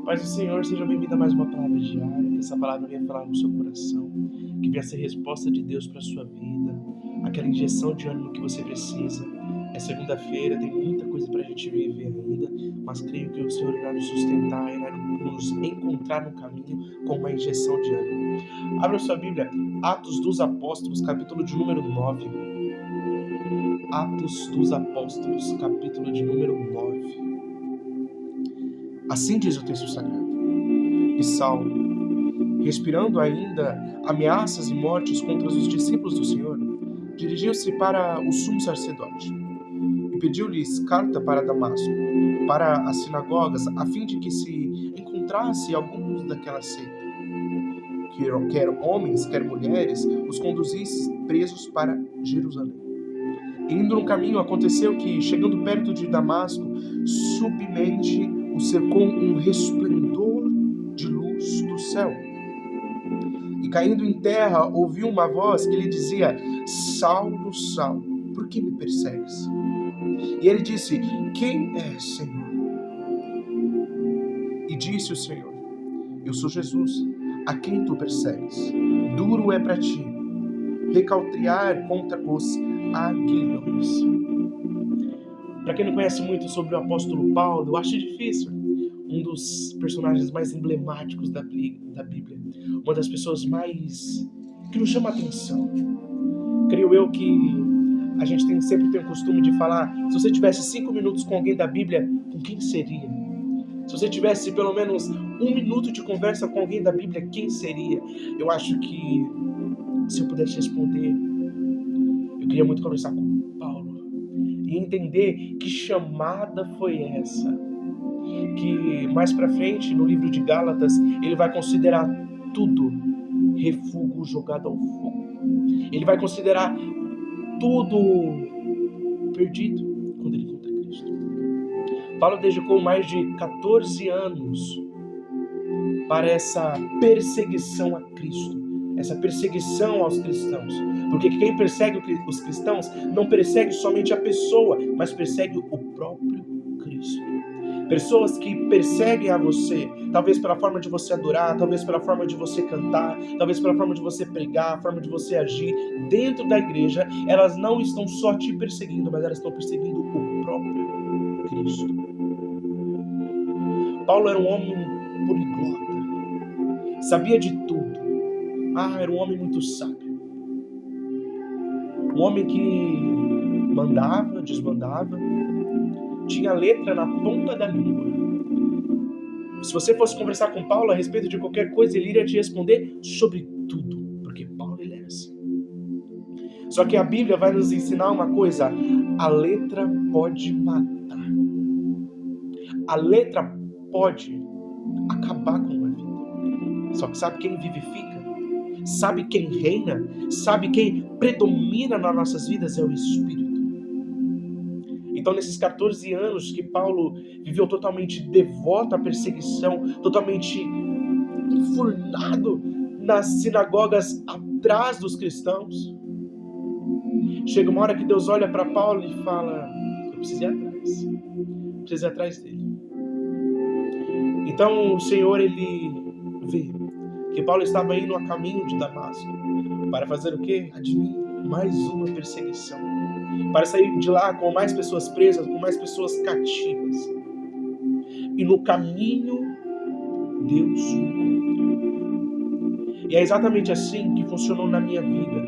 Paz do Senhor, seja bem-vindo a mais uma palavra diária, que essa palavra venha falar no seu coração, que venha ser resposta de Deus para a sua vida, aquela injeção de ânimo que você precisa. É segunda-feira, tem muita coisa para a gente viver ainda, mas creio que o Senhor irá nos sustentar, irá nos encontrar no caminho com uma injeção de ânimo. Abra sua Bíblia, Atos dos Apóstolos, capítulo de número 9. Atos dos Apóstolos, capítulo de número 9. Assim diz o texto sagrado. E Saulo, respirando ainda ameaças e mortes contra os discípulos do Senhor, dirigiu-se para o sumo sacerdote e pediu-lhes carta para Damasco, para as sinagogas, a fim de que se encontrasse alguns daquela seita, quer homens, quer mulheres, os conduzisse presos para Jerusalém. Indo no caminho, aconteceu que, chegando perto de Damasco, subitamente o cercou um resplendor de luz do céu. E caindo em terra, ouviu uma voz que lhe dizia: Saulo, Saulo, por que me persegues? E ele disse: Quem é, Senhor? E disse o Senhor: Eu sou Jesus, a quem tu persegues. Duro é para ti recaltrear contra os aguilhões. Para quem não conhece muito sobre o apóstolo Paulo, eu acho difícil. Um dos personagens mais emblemáticos da Bíblia. Uma das pessoas mais que nos chama a atenção. Creio eu que a gente sempre tem o costume de falar, se você tivesse 5 minutos com alguém da Bíblia, com quem seria? Se você tivesse pelo menos 1 minuto de conversa com alguém da Bíblia, quem seria? Eu acho que, se eu pudesse responder, eu queria muito conversar com Paulo e entender que chamada foi essa, que mais pra frente, no livro de Gálatas, ele vai considerar tudo refúgio jogado ao fogo. Ele vai considerar tudo perdido quando ele encontra Cristo. Paulo dedicou mais de 14 anos para essa perseguição a Cristo, essa perseguição aos cristãos. Porque quem persegue os cristãos não persegue somente a pessoa, mas persegue o próprio Cristo. Pessoas que perseguem a você, talvez pela forma de você adorar, talvez pela forma de você cantar, talvez pela forma de você pregar, a forma de você agir dentro da igreja, elas não estão só te perseguindo, mas elas estão perseguindo o próprio Cristo. Paulo era um homem poliglota, sabia de tudo. Era um homem muito sábio. Um homem que mandava, desmandava, tinha letra na ponta da língua. Se você fosse conversar com Paulo a respeito de qualquer coisa, ele iria te responder sobre tudo, porque Paulo ele era assim. Só que a Bíblia vai nos ensinar uma coisa: a letra pode matar. A letra pode acabar com uma vida. Só que sabe quem vivifica? Sabe quem reina? Sabe quem predomina nas nossas vidas? É o Espírito. Então, nesses 14 anos que Paulo viveu totalmente devoto à perseguição, totalmente enfurnado nas sinagogas atrás dos cristãos, chega uma hora que Deus olha para Paulo e fala: eu preciso ir atrás dele. Então, o Senhor, ele vê que Paulo estava indo a caminho de Damasco para fazer o quê? Adivinha? Mais uma perseguição. Para sair de lá com mais pessoas presas, com mais pessoas cativas. E no caminho, Deus o encontra. E é exatamente assim que funcionou na minha vida.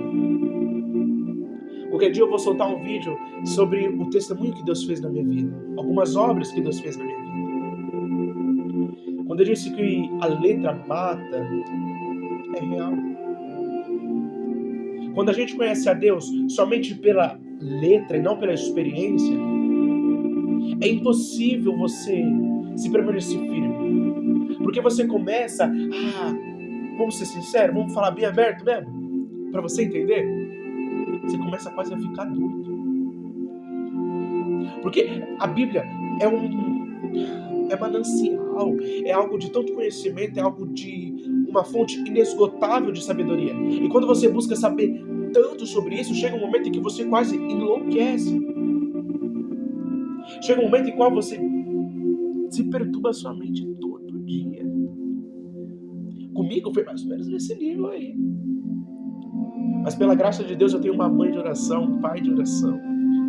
Qualquer dia eu vou soltar um vídeo sobre o testemunho que Deus fez na minha vida. Algumas obras que Deus fez na minha vida. Quando eu disse que a letra mata, é real. Quando a gente conhece a Deus somente pela letra e não pela experiência, é impossível você se permanecer firme. Porque você começa vamos ser sinceros, vamos falar bem aberto mesmo, para você entender, você começa quase a ficar doido. Porque a Bíblia é manancial, é algo de tanto conhecimento, é algo de uma fonte inesgotável de sabedoria. E quando você busca saber tanto sobre isso, chega um momento em que você quase enlouquece. Chega um momento em qual você se perturba a sua mente todo dia. Comigo foi mais ou menos nesse nível aí. Mas pela graça de Deus eu tenho uma mãe de oração, um pai de oração.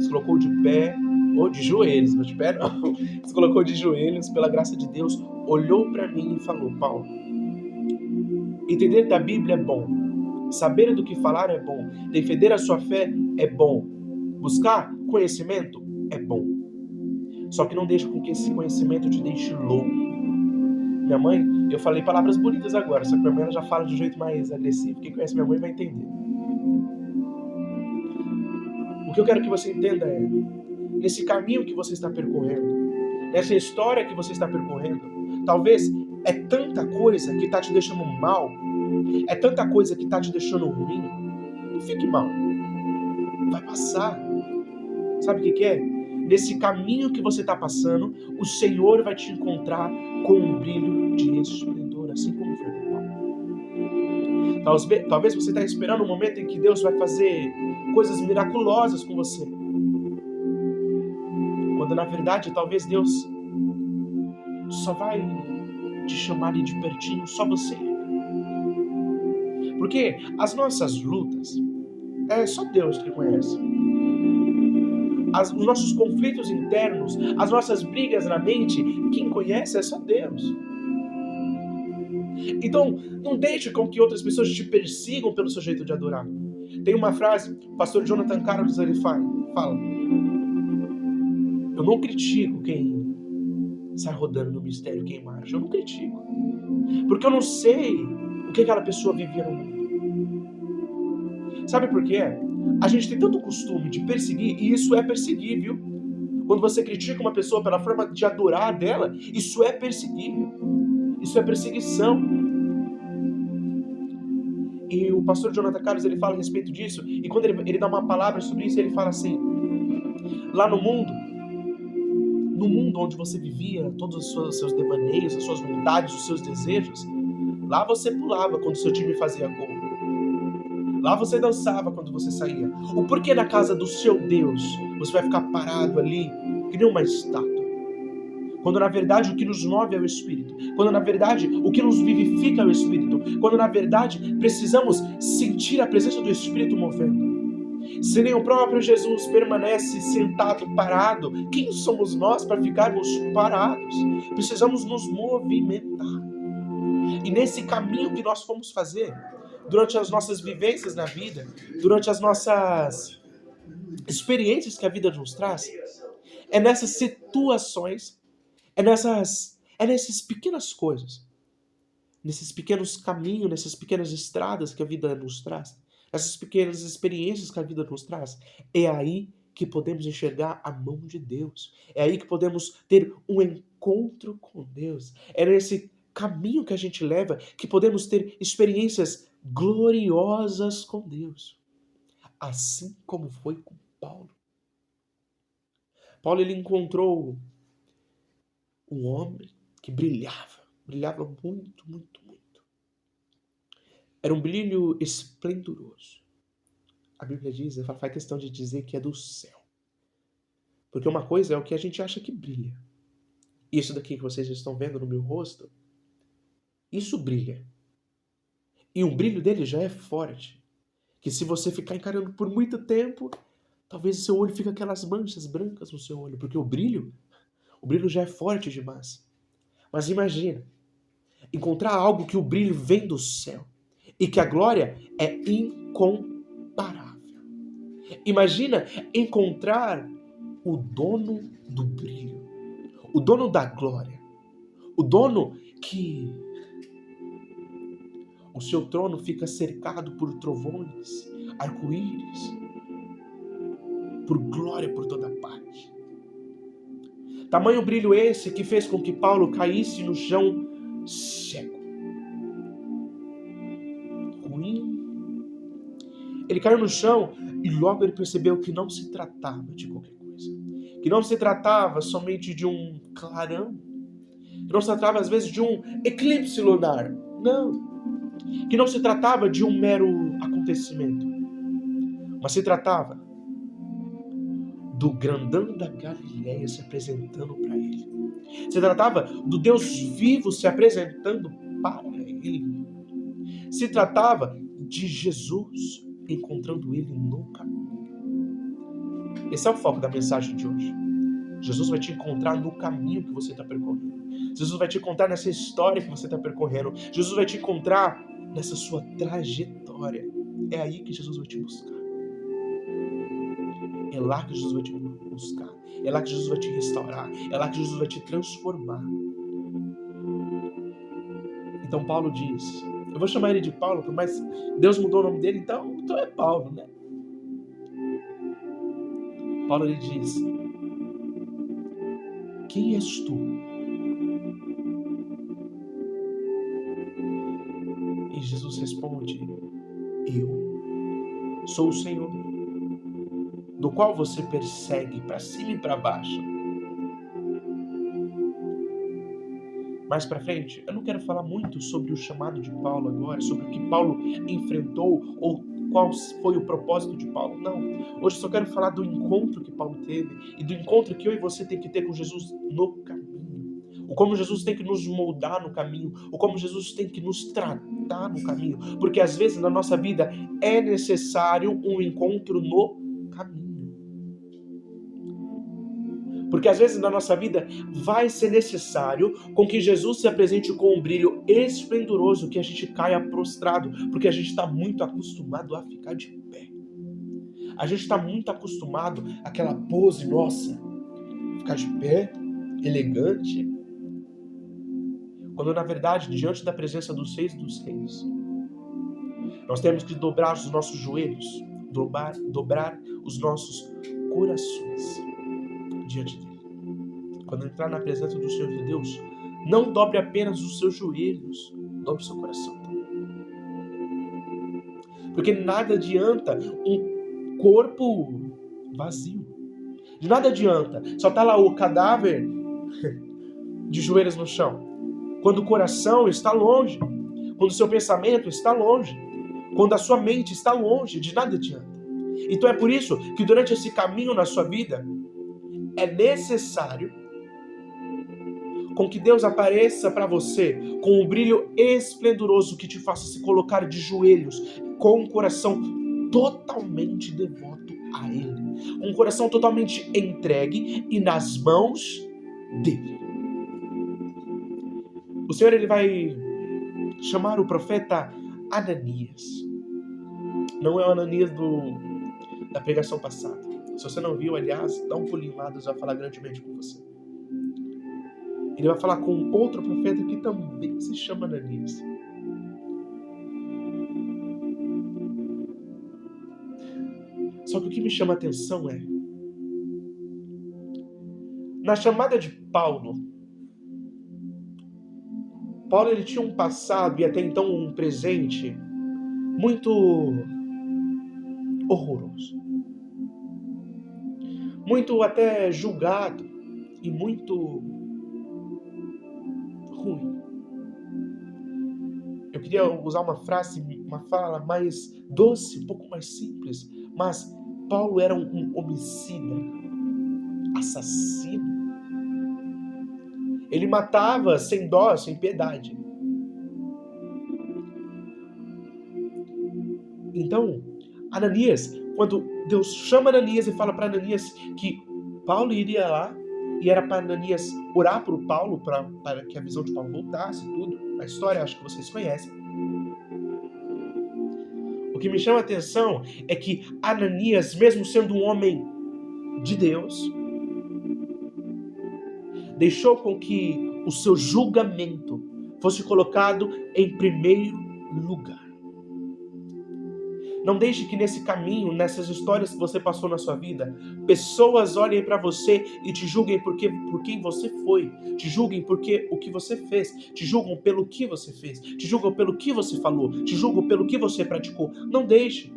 Se colocou de pé, ou de joelhos, mas de pé não. Se colocou de joelhos, pela graça de Deus, olhou para mim e falou: Paulo, entender da Bíblia é bom, saber do que falar é bom, defender a sua fé é bom, buscar conhecimento é bom. Só que não deixe com que esse conhecimento te deixe louco. Minha mãe, eu falei palavras bonitas agora, só que minha mãe ela já fala de um jeito mais agressivo. Quem conhece minha mãe vai entender. O que eu quero que você entenda é, nesse caminho que você está percorrendo, nessa história que você está percorrendo, talvez é tanta coisa que está te deixando mal, é tanta coisa que está te deixando ruim. Não fique mal. Vai passar. Sabe o que é? Nesse caminho que você está passando, o Senhor vai te encontrar com um brilho de esplendor, assim como foi com Paulo. Talvez você está esperando um momento em que Deus vai fazer coisas miraculosas com você. Quando na verdade, talvez Deus só vai te chamar de pertinho, só você. Porque as nossas lutas, é só Deus que conhece. Os nossos conflitos internos, as nossas brigas na mente, quem conhece é só Deus. Então, não deixe com que outras pessoas te persigam pelo seu jeito de adorar. Tem uma frase, o pastor Jonathan Carlos ele fala: eu não critico quem sai rodando no mistério, quem marcha. Eu não critico. Porque eu não sei o que aquela pessoa vivia no mundo. Sabe por quê? A gente tem tanto costume de perseguir, e isso é perseguir, viu? Quando você critica uma pessoa pela forma de adorar dela, isso é perseguir. Isso é perseguição. E o pastor Jonathan Carlos, ele fala a respeito disso, e quando ele dá uma palavra sobre isso, ele fala assim: lá no mundo onde você vivia, todos os seus devaneios, as suas vontades, os seus desejos, lá você pulava quando seu time fazia gol. Lá você dançava quando você saía. O porquê na casa do seu Deus você vai ficar parado ali, que nem uma estátua? Quando na verdade o que nos move é o Espírito. Quando na verdade o que nos vivifica é o Espírito. Quando na verdade precisamos sentir a presença do Espírito movendo. Se nem o próprio Jesus permanece sentado, parado, quem somos nós para ficarmos parados? Precisamos nos movimentar. E nesse caminho que nós fomos fazer, durante as nossas vivências na vida, durante as nossas experiências que a vida nos traz, é nessas situações, é nessas pequenas coisas, nesses pequenos caminhos, nessas pequenas estradas que a vida nos traz, essas pequenas experiências que a vida nos traz, é aí que podemos enxergar a mão de Deus. É aí que podemos ter um encontro com Deus. É nesse caminho que a gente leva que podemos ter experiências gloriosas com Deus. Assim como foi com Paulo. Paulo, ele encontrou um homem que brilhava muito, muito, muito. Era um brilho esplendoroso. A Bíblia diz, faz questão de dizer que é do céu. Porque uma coisa é o que a gente acha que brilha. Isso daqui que vocês estão vendo no meu rosto, isso brilha. E o brilho dele já é forte. Que se você ficar encarando por muito tempo, talvez o seu olho fique aquelas manchas brancas no seu olho. Porque o brilho já é forte demais. Mas imagina, encontrar algo que o brilho vem do céu. E que a glória é incomparável. Imagina encontrar o dono do brilho, o dono da glória, o dono que o seu trono fica cercado por trovões, arco-íris, por glória por toda parte. Tamanho brilho esse que fez com que Paulo caísse no chão cego. Ele caiu no chão e logo ele percebeu que não se tratava de qualquer coisa. Que não se tratava somente de um clarão. Que não se tratava às vezes de um eclipse lunar. Não. Que não se tratava de um mero acontecimento. Mas se tratava do grandão da Galileia se apresentando para ele. Se tratava do Deus vivo se apresentando para ele. Se tratava de Jesus encontrando ele no caminho. Esse é o foco da mensagem de hoje. Jesus vai te encontrar no caminho que você está percorrendo. Jesus vai te encontrar nessa história que você está percorrendo. Jesus vai te encontrar nessa sua trajetória. É aí que Jesus vai te buscar. É lá que Jesus vai te buscar. É lá que Jesus vai te restaurar. É lá que Jesus vai te transformar. Então Paulo diz, eu vou chamar ele de Paulo, mas Deus mudou o nome dele, então é Paulo, né? Paulo ele diz, quem és tu? E Jesus responde, eu sou o Senhor, do qual você persegue para cima e para baixo. Mais para frente, eu não quero falar muito sobre o chamado de Paulo agora, sobre o que Paulo enfrentou ou qual foi o propósito de Paulo. Não, hoje eu só quero falar do encontro que Paulo teve e do encontro que eu e você tem que ter com Jesus no caminho. O como Jesus tem que nos moldar no caminho, o como Jesus tem que nos tratar no caminho, porque às vezes na nossa vida é necessário um encontro no caminho. Porque às vezes na nossa vida vai ser necessário com que Jesus se apresente com um brilho esplendoroso, que a gente caia prostrado, porque a gente está muito acostumado a ficar de pé. A gente está muito acostumado àquela pose nossa, ficar de pé, elegante, quando na verdade, diante da presença dos Reis dos Reis, nós temos que dobrar os nossos joelhos, dobrar os nossos corações diante dele. Quando entrar na presença do Senhor de Deus, não dobre apenas os seus joelhos, dobre o seu coração. Porque nada adianta um corpo vazio. De nada adianta. Só está lá o cadáver de joelhos no chão. Quando o coração está longe. Quando o seu pensamento está longe. Quando a sua mente está longe. De nada adianta. Então é por isso que durante esse caminho na sua vida, é necessário com que Deus apareça para você com um brilho esplendoroso que te faça se colocar de joelhos, com um coração totalmente devoto a Ele. Um coração totalmente entregue e nas mãos dele. O Senhor ele vai chamar o profeta Ananias. Não é o Ananias da pregação passada. Se você não viu, aliás, dá um pulinho lá, Deus vai falar grandemente com você. Ele vai falar com outro profeta que também se chama Ananias. Só que o que me chama a atenção é, na chamada de Paulo ele tinha um passado e até então um presente muito horroroso. Muito até julgado e muito ruim. Eu queria usar uma fala mais doce, um pouco mais simples, mas Paulo era um homicida, assassino. Ele matava sem dó, sem piedade. Então, Ananias, quando Deus chama Ananias e fala para Ananias que Paulo iria lá, e era para Ananias orar por Paulo, para que a visão de Paulo voltasse, tudo. A história acho que vocês conhecem. O que me chama a atenção é que Ananias, mesmo sendo um homem de Deus, deixou com que o seu julgamento fosse colocado em primeiro lugar. Não deixe que nesse caminho, nessas histórias que você passou na sua vida, pessoas olhem para você e te julguem por quem você foi, te julguem porque o que você fez, te julgam pelo que você fez, te julgam pelo que você falou, te julgam pelo que você praticou. Não deixe.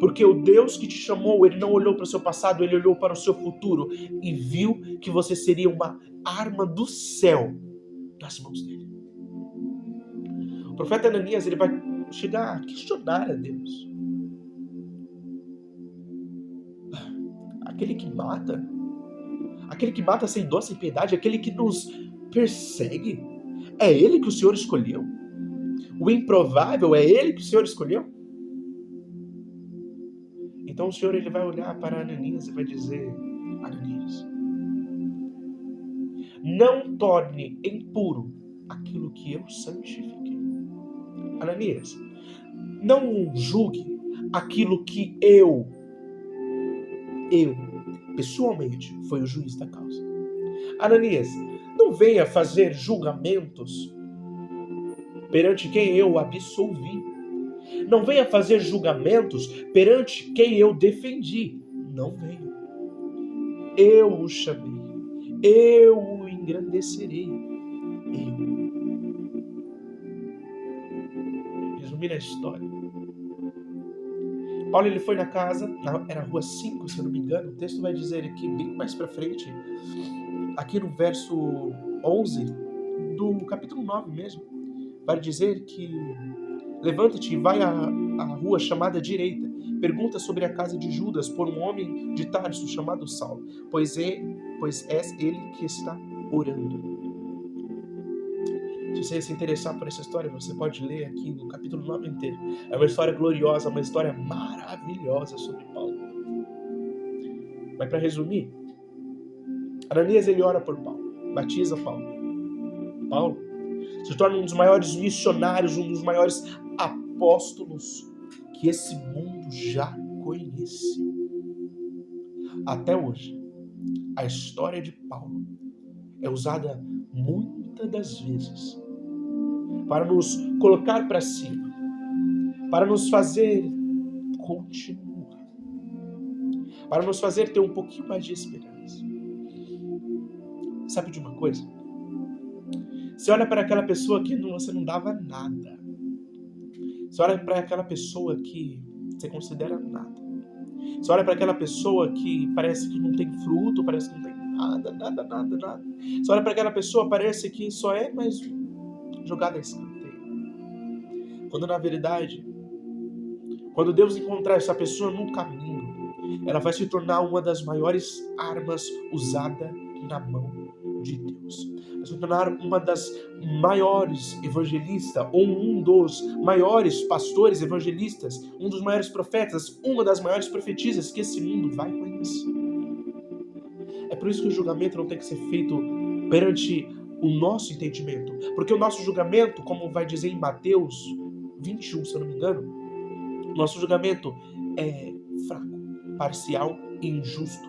Porque o Deus que te chamou, Ele não olhou para o seu passado, Ele olhou para o seu futuro e viu que você seria uma arma do céu nas mãos dele. O profeta Ananias, ele vai chegar a questionar a Deus. Aquele que mata, aquele que mata sem dó, sem piedade, aquele que nos persegue. É ele que o Senhor escolheu. O improvável é ele que o Senhor escolheu. Então o Senhor ele vai olhar para Ananias e vai dizer: Ananias, não torne impuro aquilo que eu santifiquei. Ananias, não julgue aquilo que eu, pessoalmente, foi o juiz da causa. Ananias, não venha fazer julgamentos perante quem eu absolvi. Não venha fazer julgamentos perante quem eu defendi. Não venha. Eu o chamei. Eu o engrandecerei. Resumindo a história. Paulo ele foi na casa, era a rua 5, se eu não me engano. O texto vai dizer aqui, bem mais pra frente, aqui no verso 11 do capítulo 9 mesmo, vai dizer que levanta-te e vai à rua chamada direita. Pergunta sobre a casa de Judas por um homem de Tarso chamado Saulo, pois és ele que está orando. Se você se interessar por essa história, você pode ler aqui no capítulo 9 inteiro. É uma história gloriosa, uma história maravilhosa sobre Paulo. Mas para resumir, Ananias ele ora por Paulo, batiza Paulo. Paulo se torna um dos maiores missionários, um dos maiores apóstolos que esse mundo já conheceu. Até hoje, a história de Paulo é usada muitas das vezes para nos colocar para cima, para nos fazer continuar, para nos fazer ter um pouquinho mais de esperança. Sabe de uma coisa? Você olha para aquela pessoa que você não dava nada. Você olha para aquela pessoa que você considera nada. Você olha para aquela pessoa que parece que não tem fruto, parece que não tem nada. Você olha para aquela pessoa, parece que só é mais jogada a escanteio. Quando na verdade, quando Deus encontrar essa pessoa no caminho, ela vai se tornar uma das maiores armas usada na mão de Deus. Vai se tornar uma das maiores evangelistas, ou um dos maiores pastores evangelistas, um dos maiores profetas, uma das maiores profetisas que esse mundo vai conhecer. É por isso que o julgamento não tem que ser feito perante o nosso entendimento, porque o nosso julgamento, como vai dizer em Mateus 21, se eu não me engano, nosso julgamento é fraco, parcial e injusto.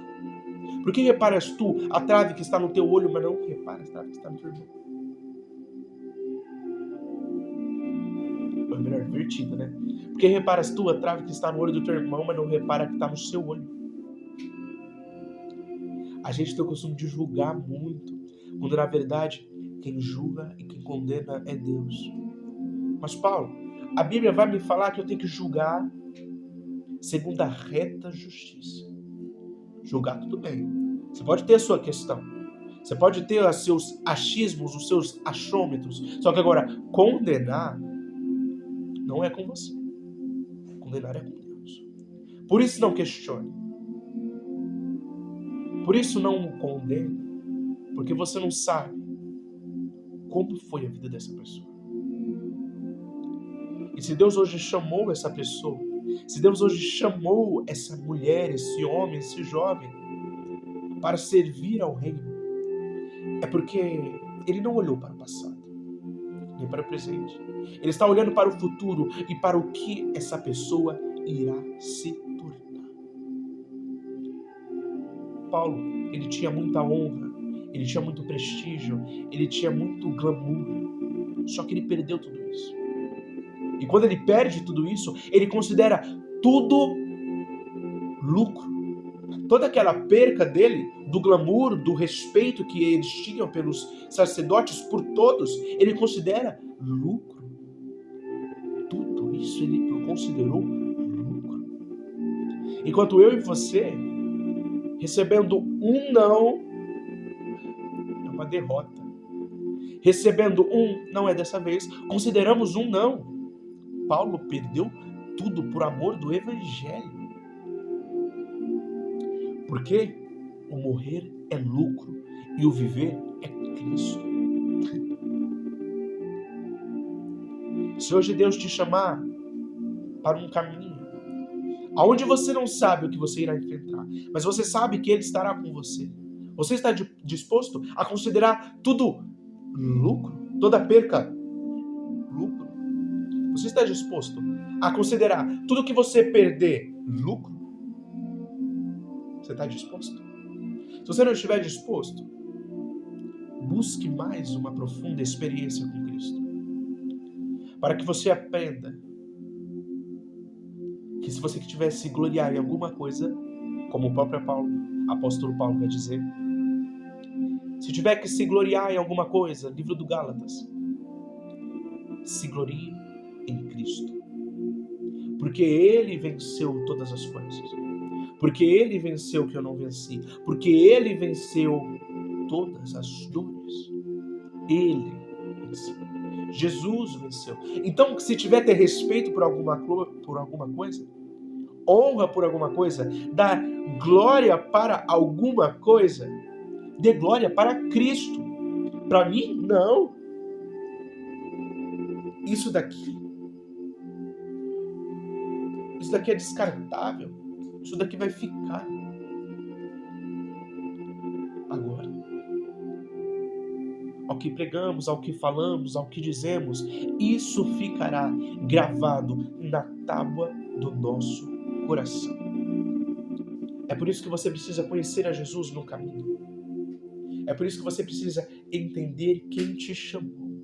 Por que reparas tu a trave que está no teu olho, mas não reparas a trave que está no teu irmão? Ou melhor, invertido, né? Por que reparas tu a trave que está no olho do teu irmão, mas não repara que está no seu olho? A gente tem o costume de julgar muito, quando na verdade quem julga e quem condena é Deus. Mas Paulo, a Bíblia vai me falar que eu tenho que julgar segundo a reta justiça. Julgar tudo bem. Você pode ter a sua questão. Você pode ter os seus achismos, os seus achômetros. Só que agora, condenar não é com você. Condenar é com Deus. Por isso não questione. Por isso não condene. Porque você não sabe como foi a vida dessa pessoa. E se Deus hoje chamou essa pessoa, se Deus hoje chamou essa mulher, esse homem, esse jovem, para servir ao reino, é porque ele não olhou para o passado, nem para o presente. Ele está olhando para o futuro e para o que essa pessoa irá se tornar. Paulo, ele tinha muita honra, ele tinha muito prestígio, ele tinha muito glamour, só que ele perdeu tudo isso. E quando ele perde tudo isso, ele considera tudo lucro. Toda aquela perca dele, do glamour, do respeito que eles tinham pelos sacerdotes, por todos, ele considera lucro. Tudo isso ele considerou lucro. Enquanto eu e você, recebendo um não, é uma derrota. Recebendo um, não é dessa vez, consideramos um não. Paulo perdeu tudo por amor do Evangelho. Porque o morrer é lucro e o viver é Cristo. Se hoje Deus te chamar para um caminho aonde você não sabe o que você irá enfrentar, mas você sabe que Ele estará com você, você está disposto a considerar tudo lucro? Toda perca, lucro? Você está disposto a considerar tudo que você perder, lucro? Você está disposto? Se você não estiver disposto, busque mais uma profunda experiência com Cristo, para que você aprenda que se você tiver se gloriar em alguma coisa, como o próprio apóstolo Paulo vai dizer, se tiver que se gloriar em alguma coisa, livro do Gálatas, se glorie em Cristo. Porque Ele venceu todas as coisas. Porque Ele venceu o que eu não venci. Porque Ele venceu todas as dores. Ele venceu. Jesus venceu. Então, se tiver ter respeito por alguma coisa, honra por alguma coisa, dar glória para alguma coisa, dê glória para Cristo. Para mim, não. Isso daqui é descartável. Isso daqui vai ficar. Agora, ao que pregamos, ao que falamos, ao que dizemos, isso ficará gravado na tábua do nosso coração. É por isso que você precisa conhecer a Jesus no caminho. É por isso que você precisa entender quem te chamou.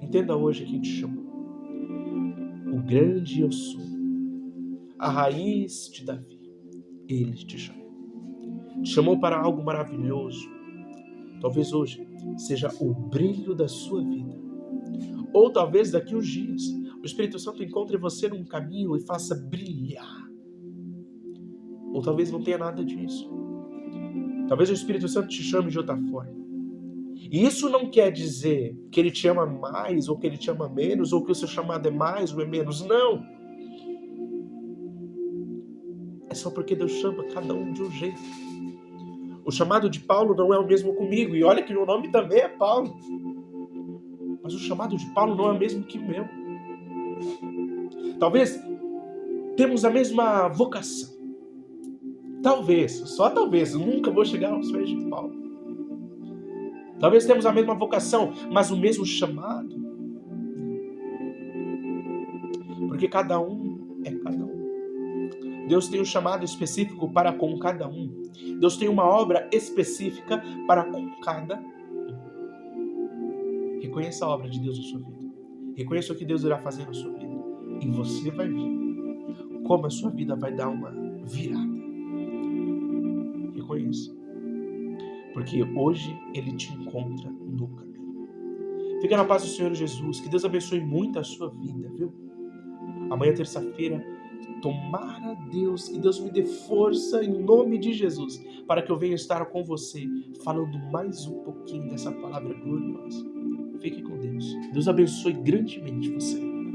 Entenda hoje quem te chamou. O grande eu sou. A raiz de Davi. Ele te chamou. Te chamou para algo maravilhoso. Talvez hoje seja o brilho da sua vida. Ou talvez daqui uns dias o Espírito Santo encontre você num caminho e faça brilhar. Ou talvez não tenha nada disso. Talvez o Espírito Santo te chame de outra forma. E isso não quer dizer que Ele te ama mais ou que Ele te ama menos, ou que o seu chamado é mais ou é menos. Não. É só porque Deus chama cada um de um jeito. O chamado de Paulo não é o mesmo comigo. E olha que meu nome também é Paulo. Mas o chamado de Paulo não é o mesmo que o meu. Talvez temos a mesma vocação. Talvez, só talvez, nunca vou chegar aos pés de Paulo. Talvez temos a mesma vocação, mas o mesmo chamado. Porque cada um é cada um. Deus tem um chamado específico para com cada um. Deus tem uma obra específica para com cada um. Reconheça a obra de Deus na sua vida. Reconheça o que Deus irá fazer na sua vida. E você vai ver como a sua vida vai dar uma virada. Reconheça. Porque hoje Ele te encontra no caminho. Fica na paz do Senhor Jesus. Que Deus abençoe muito a sua vida, viu? Amanhã, terça-feira, tomara Deus, que Deus me dê força em nome de Jesus, para que eu venha estar com você, falando mais um pouquinho dessa palavra gloriosa. Fique com Deus. Deus abençoe grandemente você.